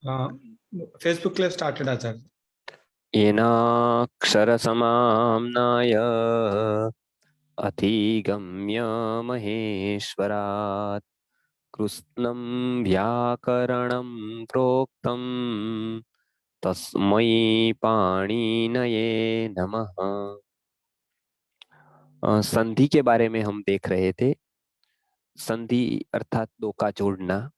Facebook Live started, Acharya. येनाक्षरसमाम्नाय अधिगम्य महेश्वरात् कृत्स्नं व्याकरणं प्रोक्तं तस्मै पाणिनये नमः। संधि के बारे में हम देख रहे थे। संधि अर्थात दो का जोड़ना।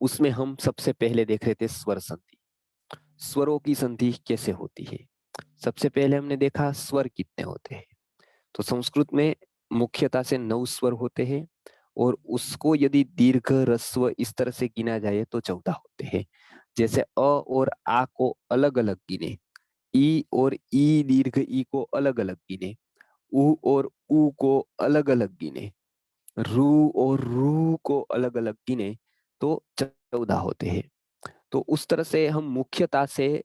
उसमें हम सबसे पहले देख रहे थे स्वर संधि। स्वरों की संधि कैसे होती है। सबसे पहले हमने देखा स्वर कितने होते हैं। तो संस्कृत में मुख्यतः से 9 स्वर होते हैं और उसको यदि दीर्घ ह्रस्व इस तरह से गिना जाए तो 14 होते हैं। जैसे अ और आ को अलग अलग गिने, ई और ई दीर्घ ई को अलग अलग गिने, उ और ऊ को अलग अलग गिने, रू और रू को अलग अलग गिने तो 14 होते हैं। तो उस तरह से हम मुख्यतः से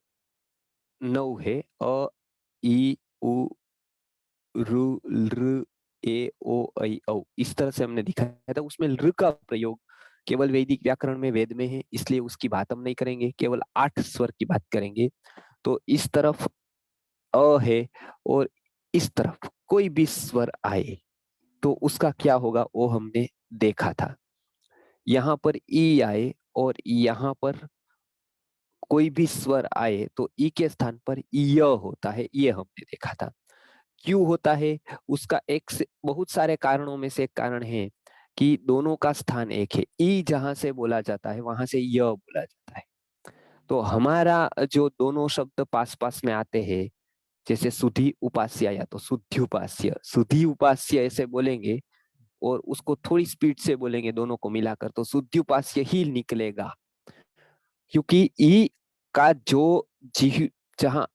9 है, अ ई उ रु लृ ए ओ ऐ औ, इस तरह से हमने दिखाया था। उसमें लृ का प्रयोग केवल वैदिक व्याकरण में वेद में है, इसलिए उसकी बात हम नहीं करेंगे, केवल 8 स्वर की बात करेंगे। तो इस तरफ अ है और इस तरफ कोई भी स्वर आए तो उसका क्या होगा वो हमने देखा था। यहाँ पर ई आए और यहाँ पर कोई भी स्वर आए तो ई के स्थान पर य होता है, ये हमने देखा था। क्यों होता है उसका एक से बहुत सारे कारणों में से एक कारण है कि दोनों का स्थान एक है। ई जहां से बोला जाता है वहां से य बोला जाता है। तो हमारा जो दोनों शब्द पास पास में आते हैं, जैसे सुधी उपास्य या तो शुद्धि उपास्य, सुधी उपास्य ऐसे बोलेंगे और उसको थोड़ी स्पीड से बोलेंगे दोनों को मिलाकर तो शुद्धि उपास्य ही निकलेगा। क्योंकि ई का जो जी जहां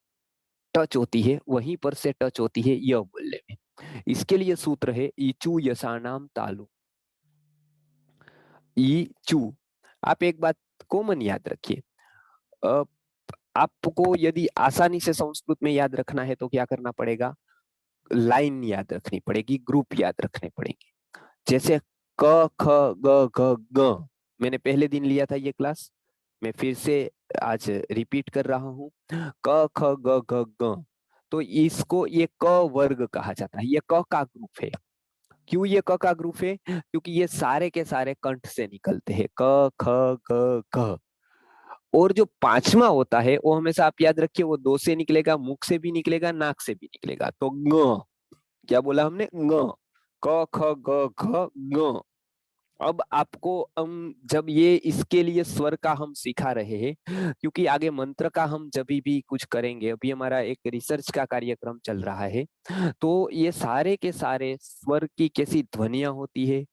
टच होती है वहीं पर से टच होती है य बोलने में। इसके लिए सूत्र है ईचू यशानाम तालु। ईचू, आप एक बात कॉमन याद रखिए। आपको यदि आसानी से संस्कृत में याद रखना है तो क्या करना पड़ेगा, लाइन याद रखनी पड़ेगी, ग्रुप याद रखने पड़ेंगे। जैसे क ख ग घ ग, मैंने पहले दिन लिया था ये क्लास, मैं फिर से आज रिपीट कर रहा हूँ। क ख ग घ ग, तो इसको ये क वर्ग कहा जाता है, ये क का ग्रुप है। क्यों ये क का ग्रुप है, क्योंकि ये सारे के सारे कंठ से निकलते हैं, क ख ग घ। और जो पांचवा होता है वो हमेशा आप याद रखिए, वो दो से निकलेगा, मुख से भी निकलेगा, नाक से भी निकलेगा। तो ग, क्या बोला हमने, ग, क ख ग घ ग। अब आपको हम जब ये इसके लिए स्वर का हम सिखा रहे हैं, क्योंकि आगे मंत्र का हम जब भी कुछ करेंगे, अभी हमारा एक रिसर्च का कार्यक्रम चल रहा है, तो ये सारे के सारे स्वर की कैसी ध्वनियां होती है,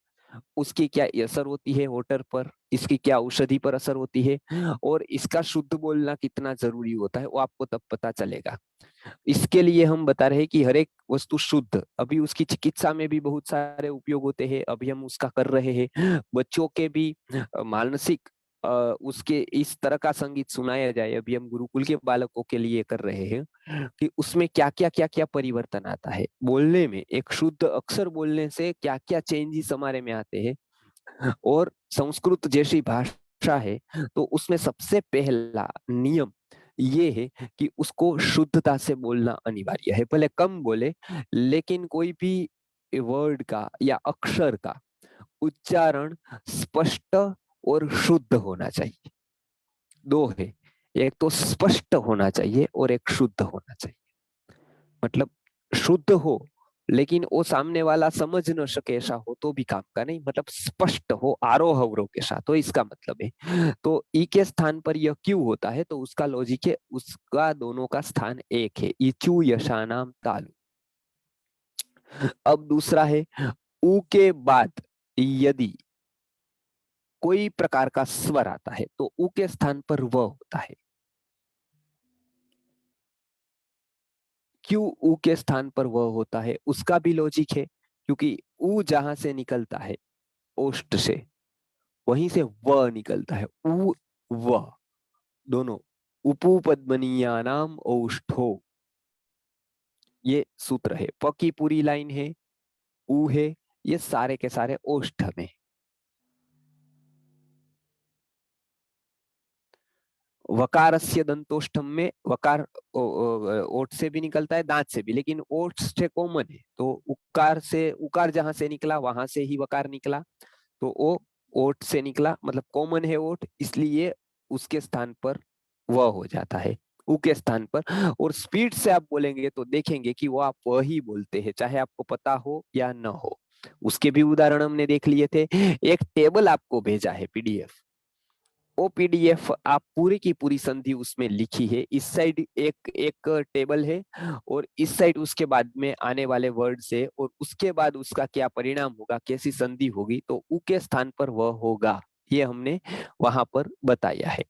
उसकी क्या असर होती है होठर पर, इसकी क्या औषधि पर असर होती है, और इसका शुद्ध बोलना कितना जरूरी होता है वो आपको तब पता चलेगा। इसके लिए हम बता रहे हैं कि हर एक वस्तु शुद्ध, अभी उसकी चिकित्सा में भी बहुत सारे उपयोग होते हैं, अभी हम उसका कर रहे हैं। बच्चों के भी मानसिक उसके इस तरह का संगीत सुनाया जाए, अभी हम गुरुकुल के बालकों के लिए कर रहे हैं कि उसमें क्या क्या परिवर्तन आता है बोलने में, एक शुद्ध अक्षर बोलने से क्या क्या चेंजेस हमारे में आते हैं। और संस्कृत जैसी भाषा है तो उसमें सबसे पहला नियम ये है कि उसको शुद्धता से बोलना अनिवार्य है, भले कम बोले लेकिन कोई भी वर्ड का या अक्षर का उच्चारण स्पष्ट और शुद्ध होना चाहिए। दो है, एक तो स्पष्ट होना चाहिए और एक शुद्ध होना चाहिए। मतलब शुद्ध हो लेकिन वो सामने वाला समझ न सके ऐसा हो तो भी काम का नहीं, मतलब स्पष्ट हो आरोह अवरोह के साथ, तो इसका मतलब है। तो ई के स्थान पर यह क्यों होता है तो उसका लॉजिक है, उसका दोनों का स्थान एक है, इचू यशानाम तालु। अब दूसरा है ऊ के बाद यदि कोई प्रकार का स्वर आता है तो ऊ के स्थान पर व होता है। क्यों ऊ के स्थान पर व होता है उसका भी लॉजिक है, क्योंकि ऊ जहां से निकलता है ओष्ठ से, वहीं से व निकलता है, उ व दोनों, उपू पद्मनीया नाम ओष्ठो, ये सूत्र है। प की पूरी लाइन है, उ है, ये सारे के सारे ओष्ठ में। वकारस्य दंतोष्ठम में वकार ओठ से भी निकलता है, दांत से भी, लेकिन ओठ से कॉमन है, तो उकार से, उकार जहां से निकला वहां से ही वकार निकला, तो वो ओठ से निकला, मतलब कॉमन है ओठ, इसलिए उसके स्थान पर वह हो जाता है, उ के स्थान पर। और स्पीड से आप बोलेंगे तो देखेंगे कि वो आप वही बोलते हैं, चाहे आपको पता हो या न हो। उसके भी उदाहरण हमने देख लिए थे। एक टेबल आपको भेजा है पीडीएफ, वो पीडीएफ आप पूरी की पूरी संधि उसमें लिखी है, इस साइड एक एक टेबल है और इस साइड उसके बाद में आने वाले वर्ड से, और उसके बाद उसका क्या परिणाम होगा, कैसी संधि होगी, तो उ के स्थान पर वह होगा, ये हमने वहां पर बताया है।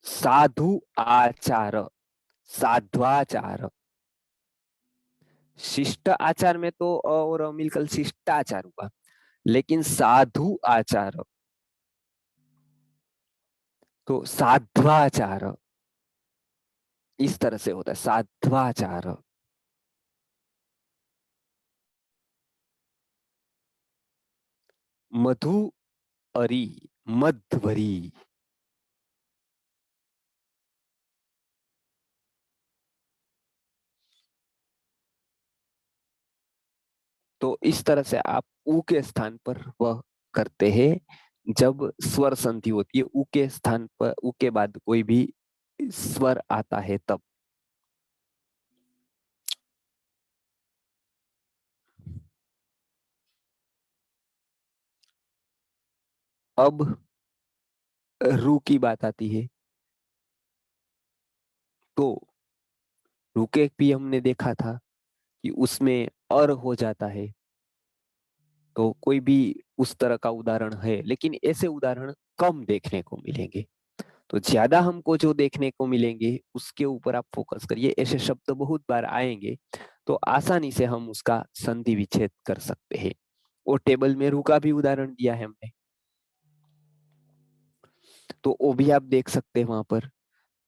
साधु आचार, साध्वाचार, शिष्ट आचार में तो अ और अ मिलकर शिष्टाचार हुआ, लेकिन साधु आचार तो साध्वाचार, इस तरह से होता है साध्वाचार। मधु अरी, मध्वरी, तो इस तरह से आप उ के स्थान पर वह करते हैं, जब स्वर संधि होती है उ के स्थान पर, उ के बाद कोई भी स्वर आता है तब। अब रू की बात आती है, तो रू के भी हमने देखा था कि उसमें अर हो जाता है, तो कोई भी उस तरह का उदाहरण है, लेकिन ऐसे उदाहरण कम देखने को मिलेंगे। तो ज्यादा हमको जो देखने को मिलेंगे उसके ऊपर आप फोकस करिए, ऐसे शब्द बहुत बार आएंगे, तो आसानी से हम उसका संधि विच्छेद कर सकते हैं। और टेबल में रू का भी उदाहरण दिया है हमने, तो वो भी आप देख सकते हैं वहां पर।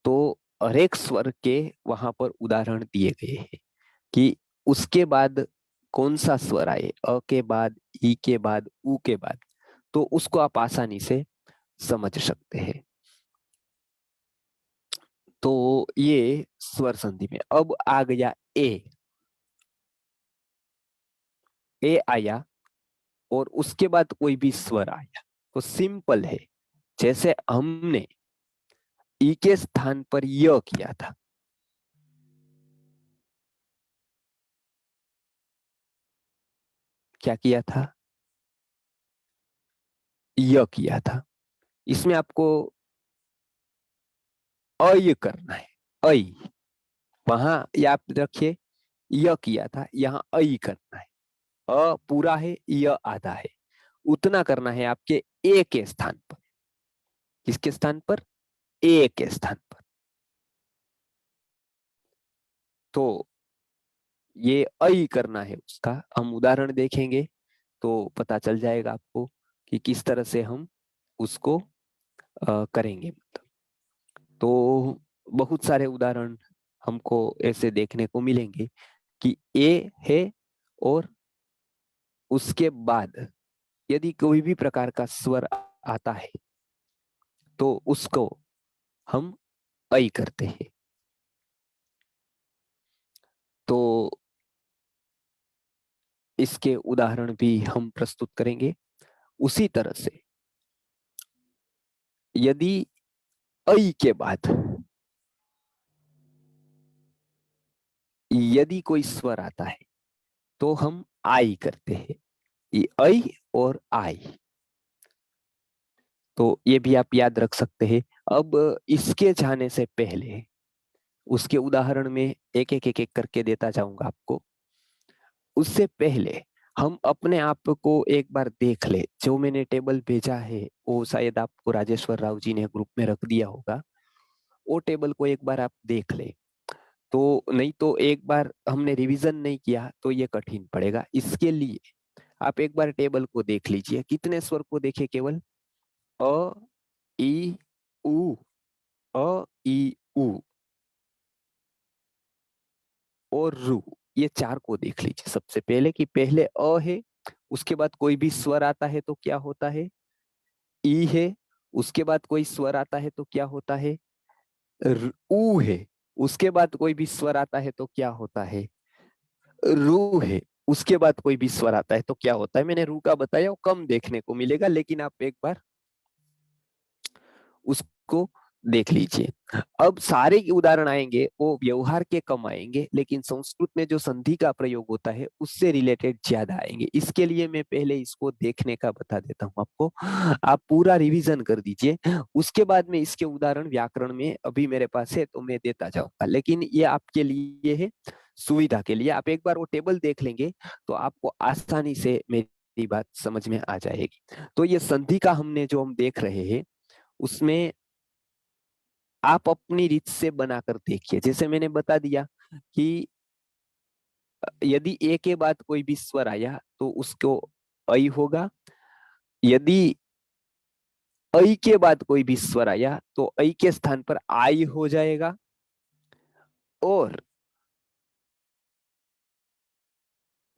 तो हर एक स्वर के वहां पर उदाहरण दिए गए हैं कि उसके बाद कौन सा स्वर आए, अ के बाद, ई के बाद, उ के बाद, तो उसको आप आसानी से समझ सकते हैं। तो ये स्वर संधि में अब आ गया ए। ए आया और उसके बाद कोई भी स्वर आया तो सिंपल है, जैसे हमने ई के स्थान पर य किया था, क्या किया था, य किया था, इसमें आपको अय करना है, अय, वहां आप रखिए, य किया था, यहाँ अय करना है, अ पूरा है, य आधा है, उतना करना है आपके ए के स्थान पर। किसके स्थान पर, ए के स्थान पर। तो ये अय करना है उसका, हम उदाहरण देखेंगे तो पता चल जाएगा आपको कि किस तरह से हम उसको करेंगे। तो बहुत सारे उदाहरण हमको ऐसे देखने को मिलेंगे कि ए है और उसके बाद यदि कोई भी प्रकार का स्वर आता है तो उसको हम अय करते हैं। तो इसके उदाहरण भी हम प्रस्तुत करेंगे। उसी तरह से यदि अय के बाद यदि कोई स्वर आता है तो हम आई करते हैं, ये अय और आई, तो ये भी आप याद रख सकते हैं। अब इसके जाने से पहले उसके उदाहरण में एक एक एक एक करके देता जाऊंगा आपको। उससे पहले हम अपने आप को एक बार देख ले, जो मैंने टेबल भेजा है वो शायद आपको राजेश्वर राव जी ने ग्रुप में रख दिया होगा, वो टेबल को एक बार आप देख ले। तो नहीं तो एक बार हमने रिवीजन नहीं किया तो ये कठिन पड़ेगा, इसके लिए आप एक बार टेबल को देख लीजिए। कितने स्वर को देखे, केवल अ, ई, उ, अ, ई, उ और रू, ये चार को देख लीजिए सबसे पहले, कि पहले अ है, उसके बाद कोई भी स्वर आता है तो क्या होता है? ई है। उसके बाद कोई स्वर आता है तो क्या होता है? ऊ है। उसके बाद कोई भी स्वर आता है तो क्या होता है? रू है। उसके बाद कोई भी स्वर आता है तो क्या होता है? मैंने रू का बताया, वो कम देखने को मिलेगा, लेकिन आप एक बार उसको देख लीजिए। अब सारे उदाहरण आएंगे वो व्यवहार के कम आएंगे, लेकिन संस्कृत में जो संधि का प्रयोग होता है उससे रिलेटेड ज्यादा आएंगे। इसके लिए मैं पहले इसको देखने का बता देता हूँ आपको, आप पूरा रिवीजन कर दीजिए। उसके बाद में इसके उदाहरण व्याकरण में अभी मेरे पास है तो मैं देता जाऊंगा, लेकिन ये आपके लिए है, सुविधा के लिए। आप एक बार वो टेबल देख लेंगे तो आपको आसानी से मेरी बात समझ में आ जाएगी। तो ये संधि का हमने जो हम देख रहे हैं उसमें आप अपनी रीत से बनाकर देखिए। जैसे मैंने बता दिया कि यदि ए के बाद कोई भी स्वर आया तो उसको ऐ होगा। यदि ऐ के बाद कोई भी स्वर आया तो ऐ के स्थान पर आई हो जाएगा। और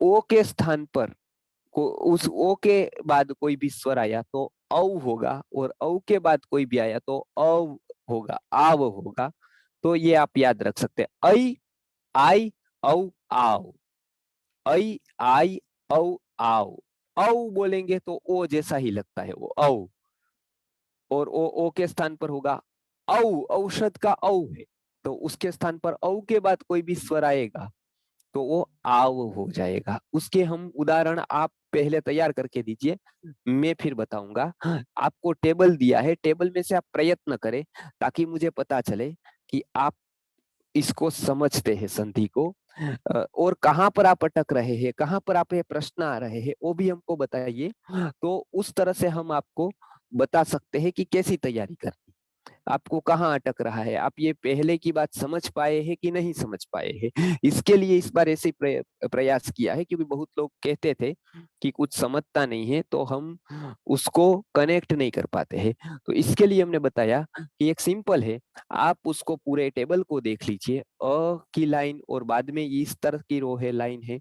ओ के स्थान पर उस ओ के बाद कोई भी स्वर आया तो औ होगा, और औ के बाद कोई भी आया तो औ होगा, आव होगा। तो ये आप याद रख सकते हैं, ऐ आई औ आओ, ऐ आई औ आओ। औ बोलेंगे तो ओ जैसा ही लगता है वो औ, और ओ के स्थान पर होगा औ, औषध का औ है, तो उसके स्थान पर औ के बाद कोई भी स्वर आएगा तो वो आव हो जाएगा। उसके हम उदाहरण आप पहले तैयार करके दीजिए, मैं फिर बताऊंगा। आपको टेबल दिया है, टेबल में से आप प्रयत्न करें ताकि मुझे पता चले कि आप इसको समझते हैं संधि को। और कहाँ पर आप अटक रहे हैं, कहाँ पर आप ये प्रश्न आ रहे हैं वो भी हमको बताइए। तो उस तरह से हम आपको बता सकते हैं कि कैसी तैयारी करनी, आपको कहाँ अटक रहा है, आप ये पहले की बात समझ पाए हैं कि नहीं समझ पाए हैं। इसके लिए इस बार ऐसे प्रयास किया है क्योंकि बहुत लोग कहते थे कि कुछ समझता नहीं है तो हम उसको कनेक्ट नहीं कर पाते हैं। तो इसके लिए हमने बताया कि एक सिंपल है, आप उसको पूरे टेबल को देख लीजिए। अ की लाइन और बाद में इस तरह की रो है, लाइन है,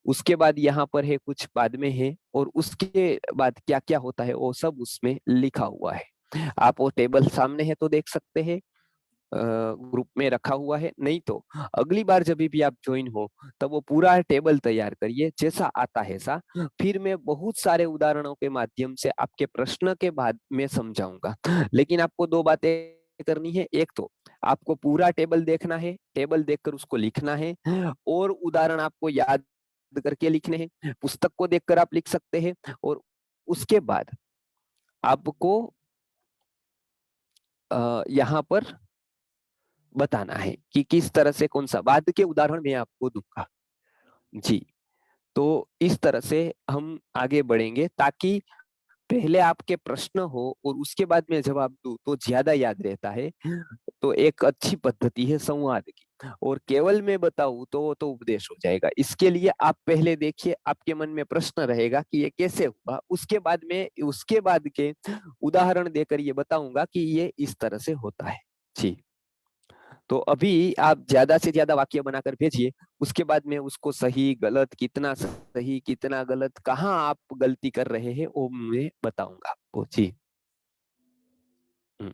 उसके बाद यहाँ पर है कुछ बाद में है, और उसके बाद क्या क्या होता है वो सब उसमें लिखा हुआ है। आप वो टेबल सामने है तो देख सकते हैं, ग्रुप में रखा हुआ है, नहीं तो अगली बार जब भी आप ज्वाइन हो तब वो पूरा टेबल तैयार करिए जैसा आता है सा। फिर मैं बहुत सारे उदाहरणों के माध्यम से आपके प्रश्न के बाद में समझाऊंगा। लेकिन आपको दो बातें करनी है, एक तो आपको पूरा टेबल देखना है, टेबल देखकर उसको लिखना है, और उदाहरण आपको याद करके लिखने हैं। पुस्तक को देखकर आप लिख सकते हैं, और उसके बाद आपको यहाँ पर बताना है कि किस तरह से कौन सा, बाद के उदाहरण मैं आपको दूंगा जी। तो इस तरह से हम आगे बढ़ेंगे ताकि पहले आपके प्रश्न हो और उसके बाद में जवाब दूं तो ज्यादा याद रहता है। तो एक अच्छी पद्धति है संवाद की, और केवल मैं बताऊं तो वो तो उपदेश हो जाएगा। इसके लिए आप पहले देखिए, आपके मन में प्रश्न रहेगा कि ये कैसे हुआ, उसके बाद में उसके बाद के उदाहरण देकर ये बताऊंगा कि ये इस तरह से होता है जी। तो अभी आप ज्यादा से ज्यादा वाक्य बनाकर भेजिए, उसके बाद में उसको सही गलत, कितना सही कितना गलत, कहाँ आप गलती कर रहे हैं वो मैं बताऊंगा आपको जी। हम्म।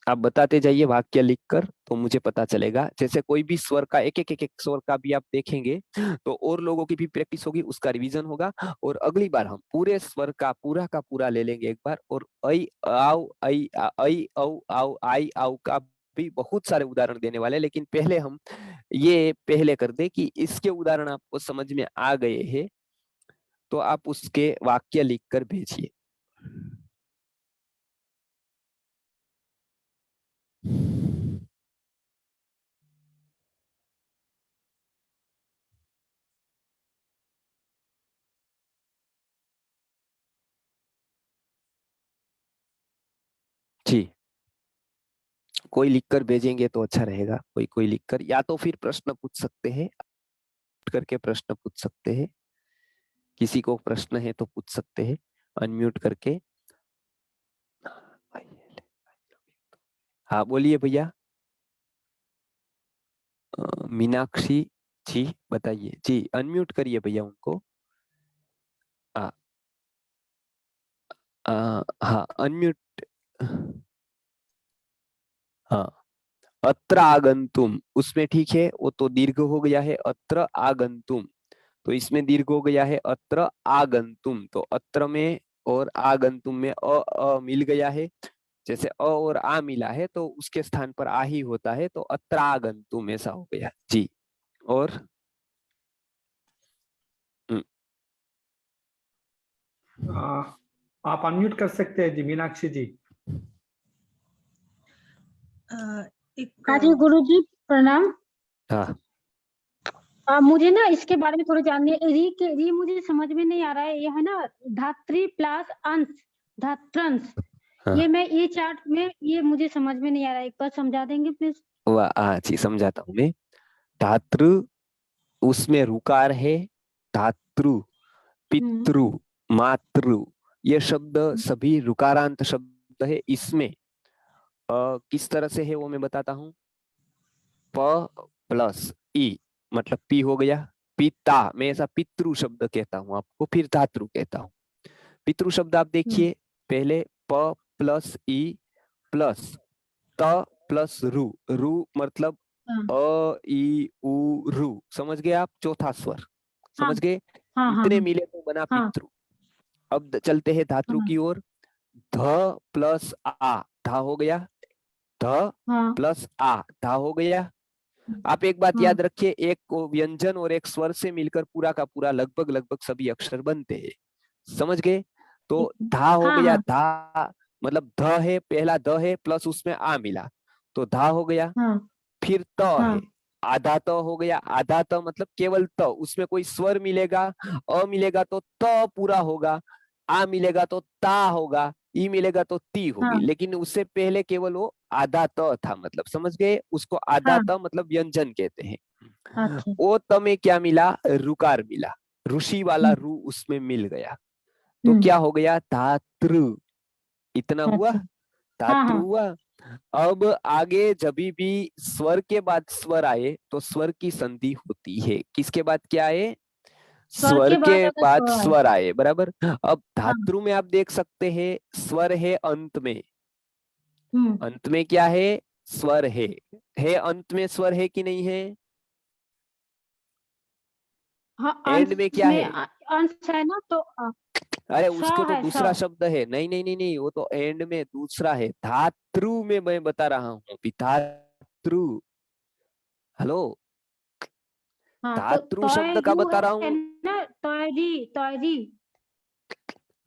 आप बताते जाइए वाक्य लिखकर तो मुझे पता चलेगा। जैसे कोई भी स्वर का एक एक स्वर का भी आप देखेंगे तो और लोगों की भी प्रैक्टिस होगी, उसका रिवीजन होगा। और अगली बार हम पूरे स्वर का पूरा ले लेंगे एक बार, और ऐ औ आई आउ का भी बहुत सारे उदाहरण देने वाले हैं। लेकिन पहले हम ये पहले कर दे कि इसके उदाहरण आपको समझ में आ गए हैं तो आप उसके वाक्य लिखकर भेजिए जी। कोई लिखकर भेजेंगे तो अच्छा रहेगा, कोई कोई लिखकर, या तो फिर प्रश्न पूछ सकते हैं, करके प्रश्न पूछ सकते हैं। किसी को प्रश्न है तो पूछ सकते हैं अनम्यूट करके। हाँ बोलिए भैया। मीनाक्षी जी बताइए जी, अनम्यूट करिए भैया उनको। आ, हाँ अनम्यूट। हाँ, अत्र आगंतुम उसमें ठीक है, वो तो दीर्घ हो गया है। अत्र आगंतुम तो इसमें दीर्घ हो गया है। अत्र आगंतुम तो अत्र में और आगंतुम में अ मिल गया है। जैसे अ और आ मिला है तो उसके स्थान पर आ ही होता है, तो अत्र आगंतुम ऐसा हो गया जी। और हम्म, आ, आप अनम्यूट कर सकते हैं जी मीनाक्षी जी। हाँ जी गुरु जी प्रणाम। हाँ मुझे ना इसके बारे में थोड़ी जाननी है। री मुझे समझ में नहीं आ रहा है। ये है ना धात्री प्लस अंश धात्रंश। हाँ ये चार्ट में ये मुझे समझ में नहीं आ रहा है। एक बार समझा देंगे प्लीज। वाह, हाँ जी समझाता हूँ मैं। धातृ उसमें रुकार है। धातृ, हम्म पितृ, मातृ, ये शब्द सभी रुकारांत शब्द है। इसमें किस तरह से है वो मैं बताता हूँ। प प्लस ई मतलब पी हो गया। पिता मैं ऐसा पितृ शब्द कहता हूँ आपको, फिर धातृ कहता हूँ। पितृ शब्द आप हम्म देखिए, पहले प प्लस ई प्लस त प्लस रु। रु मतलब हाँ अ ई उ रु, समझ गए आप, चौथा स्वर हाँ समझ गए। हाँ हाँ इतने मिले तो बना हाँ पितृ। अब चलते हैं धातु हाँ की ओर। ध प्लस आ धा हो गया। ध हाँ प्लस आ धा हो गया। आप एक बात हाँ याद रखिए, एक को व्यंजन और एक स्वर से मिलकर पूरा का पूरा लगभग लगभग सभी अक्षर बनते हैं, समझ गए। ठीक तो है। धा हो हाँ गया। हाँ धा मतलब ध है, पहला ध है प्लस उसमें आ मिला तो धा हो गया। हाँ फिर त है, हाँ आधा त हो गया। आधा त मतलब केवल त, उसमें कोई स्वर मिलेगा, अ मिलेगा तो त पूरा होगा, आ मिलेगा तो ता होगा, ई मिलेगा तो ती होगी। हाँ लेकिन उससे पहले केवल वो आधा त था, मतलब समझ गए, उसको आधा हाँ त मतलब व्यंजन कहते हैं। अच्छा। ओ त में क्या मिला, रुकार मिला, ऋषि वाला हम्म रू उसमें मिल गया। तो हम्म क्या हो गया, धातृ। इतना हुआ, अच्छा। हाँ धातृ हाँ हुआ। अब आगे जब भी स्वर के बाद स्वर आए तो स्वर की संधि होती है। किसके बाद क्या आए, स्वर स्वर के बाद के अगर बाद स्वर आए। स्वर आए, बराबर। अब हाँ धातु में आप देख सकते हैं स्वर है अंत में। हम्म अंत में क्या है, स्वर है अंत में स्वर है कि नहीं है। हाँ एंड में अंश क्या में है, अंश है ना तो अरे स उसको तो है स। दूसरा शब्द है, नहीं नहीं नहीं नहीं, वो तो एंड में दूसरा है। धातृ में मैं बता रहा हूँ अभी, धातृ। हेलो, हाँ तो धातृ शब्द का तयजु बता रहा है हूँ। ना तयजी तयजी।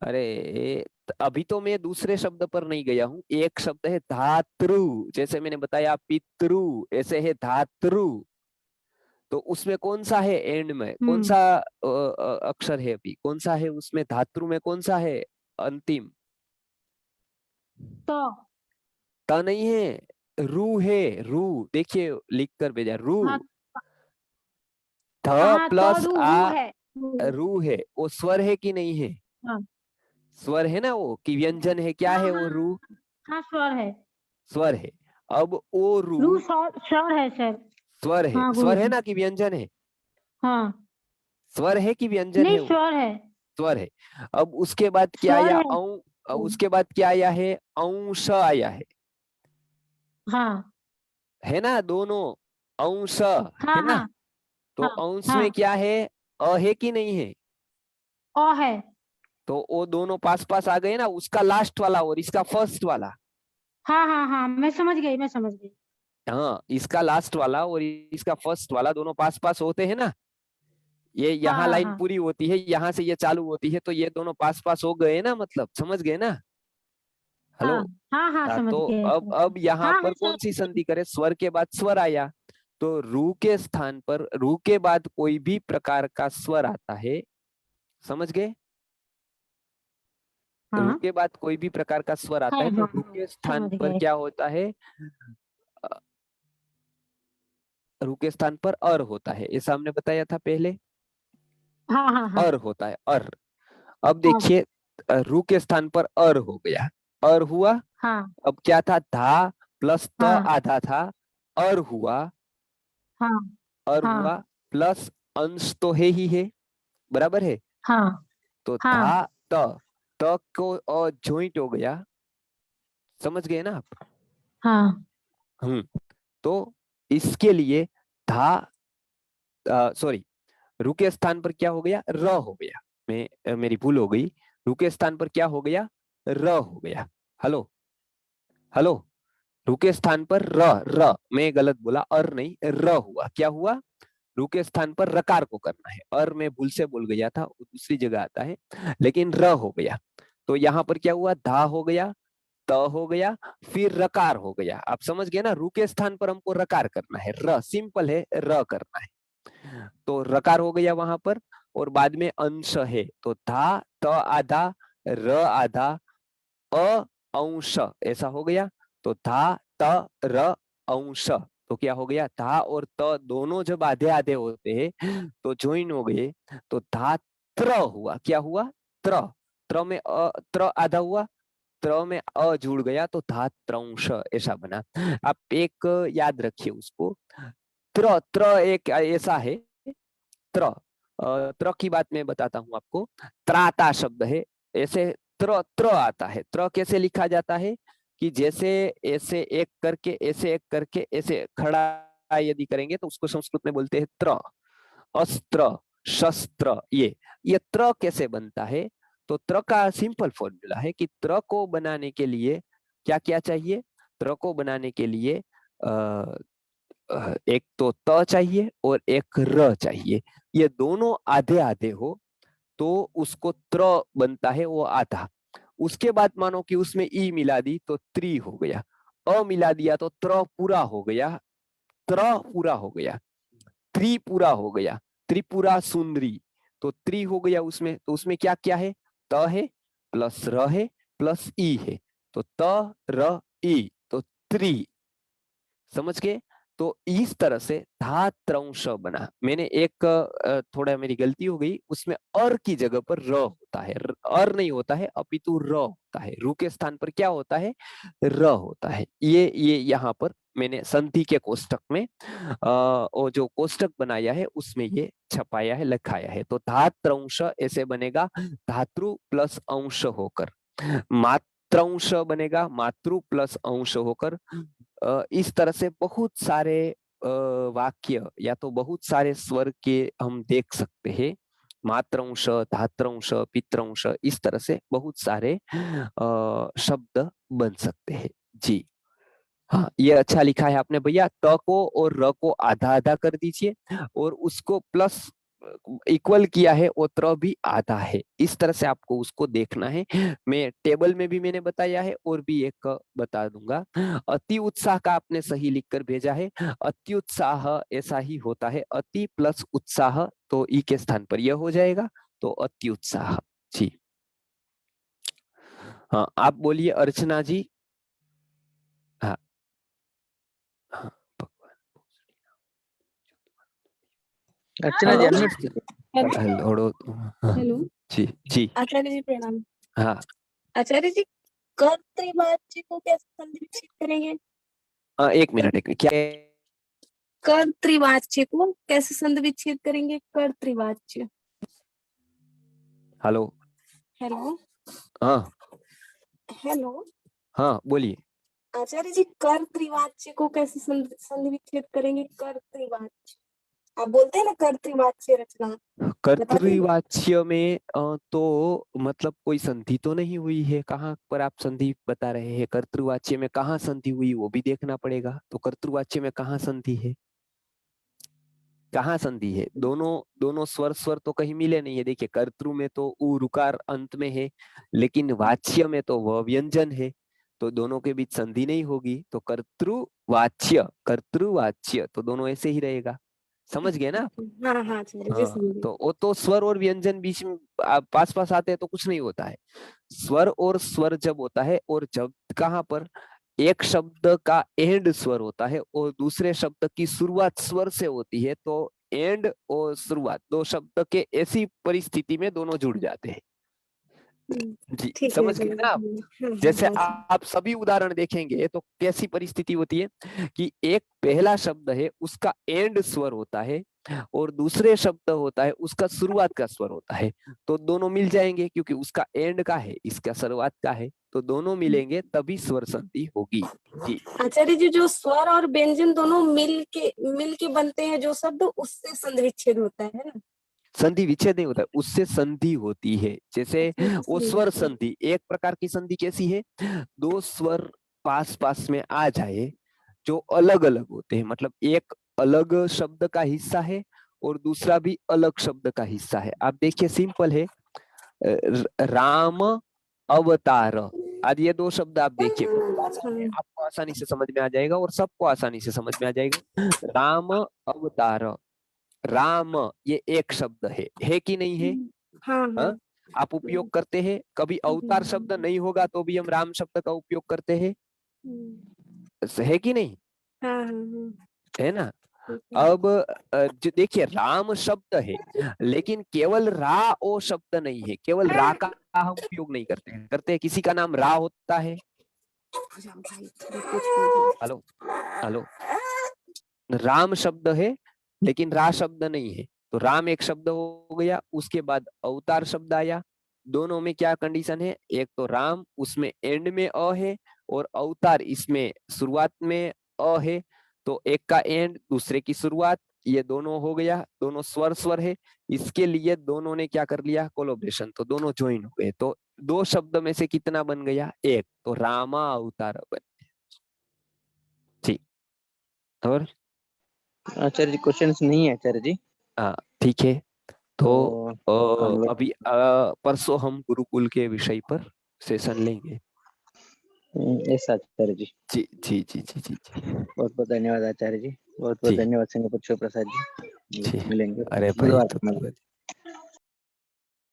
अरे अभी तो मैं दूसरे शब्द पर नहीं गया हूँ, एक शब्द है धातृ। जैसे मैंने बताया पितृ, ऐसे है धातृ। तो उसमें कौन सा है, एंड में कौन सा अक्षर है, अभी कौन सा है उसमें, धातु में कौन सा है अंतिम। तो त नहीं है, रू है। रू देखिए लिख कर भेजा, रू। हाँ ध हाँ तो प्लस रू रू आ, है रू। रू है, वो स्वर है कि नहीं है। हाँ स्वर है ना वो, कि व्यंजन है, क्या हाँ है वो, हाँ रू हाँ स्वर है। स्वर है। अब ओ रू रू स्वर है सर। स्वर है, हाँ स्वर है गुरुजी। ना कि व्यंजन है, हाँ स्वर है कि व्यंजन नहीं है वो, स्वर है। स्वर है। अब उसके बाद क्या स्वर आया, है। उसके बाद क्या आया है, अंश आया हाँ है ना, दोनों अंश हाँ है ना। हाँ तो हाँ अंश में हाँ क्या है, अ है कि नहीं है। अ है। तो वो दोनों पास पास आ गए ना, उसका लास्ट वाला और इसका फर्स्ट वाला। हाँ हाँ हाँ मैं समझ गई मैं समझ गई। हाँ, इसका लास्ट वाला और इसका फर्स्ट वाला दोनों पास पास होते हैं ना। ये हाँ यहाँ हाँ लाइन हाँ पूरी होती है, यहाँ से ये चालू होती है, तो ये दोनों पास पास हो गए ना, मतलब समझ गए ना। हेलो। हाँ हाँ हाँ हाँ, समझ तो गए समझ गए। अब यहाँ हाँ पर मैं कौन समझ सी गई। संधि करे, स्वर के बाद स्वर आया। तो रू के स्थान पर, रू के बाद कोई भी प्रकार का स्वर आता है, समझ गए। रू हाँ के बाद कोई भी प्रकार का स्वर हाँ आता है तो हाँ रू हाँ के स्थान समझ पर गए। क्या होता है, अ, रू के स्थान पर अर होता है, ये सामने बताया था पहले। हाँ हाँ हाँ अर होता है, अर। अब हाँ देखिए, रू के स्थान पर अर हो गया, अर हुआ। हाँ अब क्या था, धा प्लस त हाँ आधा था, अर हुआ, हाँ अर हाँ हुआ। प्लस अंश तो है ही है, बराबर है। हाँ तो हाँ धा त को अ ज्वाइंट हो गया, समझ गए ना आप। हाँ तो इसके लिए धा सॉरी रु के स्थान पर क्या हो गया, र हो गया। मेरी भूल हो गई, रु के स्थान पर क्या हो गया, र हो गया। हेलो हेलो, रु के स्थान पर र मैं गलत बोला, अर नहीं र हुआ। क्या हुआ, रु के स्थान पर रकार को करना है, अर मैं भूल से बोल गया था, वो दूसरी जगह आता है, लेकिन र हो गया। तो यहाँ पर क्या हुआ, धा हो गया, त हो गया, फिर रकार हो गया। आप समझ गए ना, रु के स्थान पर हमको रकार करना है, र सिंपल है, र करना है। तो रकार हो गया वहां पर, और बाद में अंश है, तो धा त आधा र आधा अ अंश ऐसा हो गया। तो धा त र अंश, तो क्या हो गया, धा और त दोनों जब आधे आधे होते हैं तो ज्वाइन हो गए, तो धा त्र हुआ। क्या हुआ, त्र, त्र में त्र आधा हुआ, त्र में अ जुड़ गया, तो धा त्रंश ऐसा बना। आप एक याद रखिए उसको, त्र त्र एक ऐसा है, त्र त्र की बात मैं बताता हूं आपको। त्राता शब्द है, ऐसे त्र त्र आता है। त्र कैसे लिखा जाता है कि जैसे ऐसे एक करके, ऐसे एक करके, ऐसे खड़ा यदि करेंगे तो उसको संस्कृत में बोलते हैं त्र। अस्त्र, शस्त्र, ये त्र कैसे बनता है, तो त्र का सिंपल फॉर्मूला है कि त्र को बनाने के लिए क्या क्या चाहिए। त्र को बनाने के लिए एक तो त चाहिए और एक र चाहिए, ये दोनों आधे आधे हो तो उसको त्र बनता है, वो आधा। उसके बाद मानो कि उसमें ई मिला दी तो त्रि हो गया, अ मिला दिया तो त्र पूरा हो गया, त्र पूरा हो गया, त्रि पूरा हो गया, त्रिपुरा सुंदरी, तो त्रि हो गया उसमें। तो उसमें क्या क्या है, त है प्लस र है प्लस ई है, तो त र ई, तो त्रि। समझ गए। तो इस तरह से धात्रंश बना। मैंने एक थोड़ा मेरी गलती हो गई, उसमें अर की जगह पर र होता है, अर नहीं होता है अपितु र होता है। रु के स्थान पर क्या होता है, र होता है। ये यहाँ पर मैंने संधि के कोष्टक में और जो कोष्टक बनाया है उसमें ये छपाया है, लिखाया है। तो धात्रंश ऐसे बनेगा, धातु प्लस अंश होकर, मात्रंश बनेगा, मातृ प्लस अंश होकर। इस तरह से बहुत सारे वाक्य या तो बहुत सारे स्वर के हम देख सकते हैं, मात्रंश, धात्रंश, पित्रंश, इस तरह से बहुत सारे शब्द बन सकते हैं जी। हाँ, ये अच्छा लिखा है आपने भैया। त को और र को आधा आधा कर दीजिए और उसको प्लस इक्वल किया है, और त्र भी आधा है। इस तरह से आपको उसको देखना है। मैं टेबल में भी मैंने बताया है और भी एक बता दूंगा। अति उत्साह का आपने सही लिखकर भेजा है, अति उत्साह ऐसा ही होता है, अति प्लस उत्साह, तो ई के स्थान पर यह हो जाएगा, तो अति उत्साह जी। हाँ, आप बोलिए अर्चना जी। हाँ हाँ, अर्चना जी हेलो अनम्यूट कीजिए। हेलो हेलो जी जी। आचार्य जी प्रणाम। हाँ आचार्य जी कर्तृवाच्य को कैसे संधि विच्छेद करेंगे? एक मिनट क्या, कर्तृवाच्य को कैसे संधि विच्छेद करेंगे? कर्तृवाच्य। हेलो। हेलो हाँ हेलो हाँ बोलिए। आचार्य जी कर्तृवाच्य को कैसे संधि विच्छेद करेंगे? कर्तृवाच्य आप बोलते हैं ना, कर्तृवाच्य रचना बताते हैं। कर्तृवाच्य में तो मतलब कोई संधि तो नहीं हुई है, कहाँ पर आप संधि बता रहे हैं? कर्तृवाच्य में कहाँ संधि हुई वो भी देखना पड़ेगा। तो कर्तृवाच्य में कहाँ संधि है, कहाँ संधि है? दोनों स्वर स्वर तो कहीं मिले नहीं है। देखिए, कर्तृ में तो उ रुकार अंत में है, लेकिन वाच्य में तो वह व्यंजन है, तो दोनों के बीच संधि नहीं होगी। तो कर्तृवाच्य तो दोनों ऐसे ही रहेगा। समझ गए ना आप? हाँ हाँ आचार्य जी हाँ, समझे। तो वो तो स्वर और व्यंजन बीच में पास पास आते हैं तो कुछ नहीं होता है। स्वर और स्वर जब होता है, और जब कहाँ पर एक शब्द का एंड स्वर होता है और दूसरे शब्द की शुरुआत स्वर से होती है, तो एंड और शुरुआत दो शब्द के ऐसी परिस्थिति में दोनों जुड़ जाते हैं जी। ठीक है समझ गए ना आप? हाँ, जैसे हाँ, हाँ, आप सभी उदाहरण देखेंगे तो कैसी परिस्थिति होती है कि एक पहला शब्द है, उसका एंड स्वर होता है, और दूसरे शब्द होता है उसका शुरुआत का स्वर होता है, तो दोनों मिल जाएंगे क्योंकि उसका एंड का है, इसका शुरुआत का है, तो दोनों मिलेंगे तभी स्वर संधि होगी। जी आचार्य जी, जो स्वर और व्यंजन दोनों मिल के बनते हैं जो शब्द, उससे संधि विच्छेद होता है ना? संधि विच्छेद नहीं होता है, उससे संधि होती है। जैसे वो स्वर संधि, एक प्रकार की संधि कैसी है, दो स्वर पास पास में आ जाए जो अलग अलग होते हैं, मतलब एक अलग शब्द का हिस्सा है और दूसरा भी अलग शब्द का हिस्सा है। आप देखिए सिंपल है, राम अवतार, आज ये दो शब्द आप देखिए, आपको आसानी से समझ में आ जाएगा और सबको आसानी से समझ में आ जाएगा। राम अवतार, राम ये एक शब्द है कि नहीं है? हाँ हाँ। आप उपयोग करते हैं, कभी अवतार शब्द नहीं होगा तो भी हम राम शब्द का उपयोग करते हैं, है कि नहीं? हाँ हाँ। है ना? अब जो देखिए राम शब्द है लेकिन केवल रा ओ शब्द नहीं है, केवल रा का हम उपयोग नहीं करते हैं। करते हैं, किसी का नाम रा होता है? हेलो हेलो, राम शब्द है लेकिन रा शब्द नहीं है, तो राम एक शब्द हो गया, उसके बाद अवतार शब्द आया। दोनों में क्या कंडीशन है, एक तो राम उसमें एंड में अ है और अवतार इसमें शुरुआत में अ है, तो एक का एंड दूसरे की शुरुआत, ये दोनों हो गया, दोनों स्वर स्वर है, इसके लिए दोनों ने क्या कर लिया, कोलोब्रेशन, तो दोनों ज्वाइन हो गए, तो दो शब्द में से कितना बन गया, एक, तो रामा अवतार बन गया। ठीक, और आचार्य जी क्वेश्चंस नहीं है आचार्य जी। हाँ ठीक है, तो हम लोग अभी परसों हम गुरुकुल के विषय पर सेशन लेंगे। ऐसा आचार्य जी। जी जी जी जी जी जी बहुत बहुत धन्यवाद आचार्य जी, बहुत बहुत जी धन्यवाद सिंह प्रसाद जी। जी। मिलेंगे अरे भाई बुधवार तो को मिलेंगे।